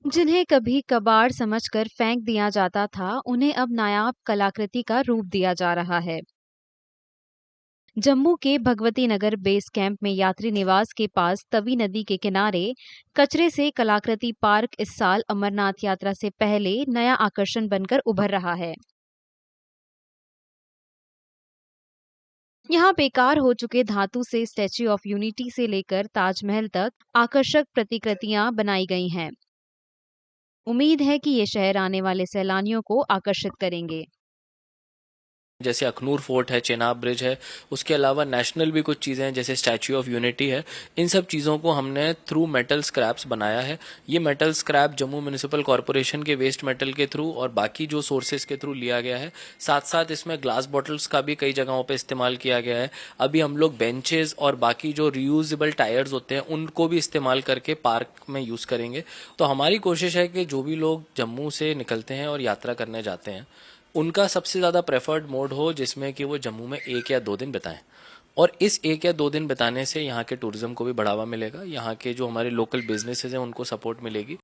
जिन्हें कभी कबाड़ समझकर फेंक दिया जाता था, उन्हें अब नायाब कलाकृति का रूप दिया जा रहा है। जम्मू के भगवती नगर बेस कैंप में यात्री निवास के पास तवी नदी के किनारे कचरे से कलाकृति पार्क इस साल अमरनाथ यात्रा से पहले नया आकर्षण बनकर उभर रहा है। यहाँ बेकार हो चुके धातु से स्टैच्यू ऑफ यूनिटी से लेकर ताजमहल तक आकर्षक प्रतिकृतियां बनाई गई हैं। उम्मीद है कि ये शहर आने वाले सैलानियों को आकर्षित करेंगे। जैसे अखनूर फोर्ट है, चेनाब ब्रिज है, उसके अलावा नेशनल भी कुछ चीज़ें हैं जैसे स्टैच्यू ऑफ यूनिटी है। इन सब चीज़ों को हमने थ्रू मेटल स्क्रैप्स बनाया है। ये metal scrap Jammu municipal corporation के वेस्ट मेटल के थ्रू और बाकी जो सोर्सेज के थ्रू लिया गया है। साथ साथ इसमें ग्लास बॉटल्स का भी कई जगहों पे इस्तेमाल किया गया है। अभी हम लोग बेंचेस और बाकी जो रीयूजेबल टायर्स होते हैं उनको भी इस्तेमाल करके पार्क में यूज़ करेंगे। तो हमारी कोशिश है कि जो भी लोग जम्मू से निकलते हैं और यात्रा करने जाते हैं उनका सबसे ज़्यादा प्रेफर्ड मोड हो जिसमें कि वो जम्मू में 1 या 2 दिन बिताएं। और इस 1 या 2 दिन बिताने से यहाँ के टूरिज्म को भी बढ़ावा मिलेगा, यहाँ के जो हमारे लोकल बिजनेसेस हैं उनको सपोर्ट मिलेगी।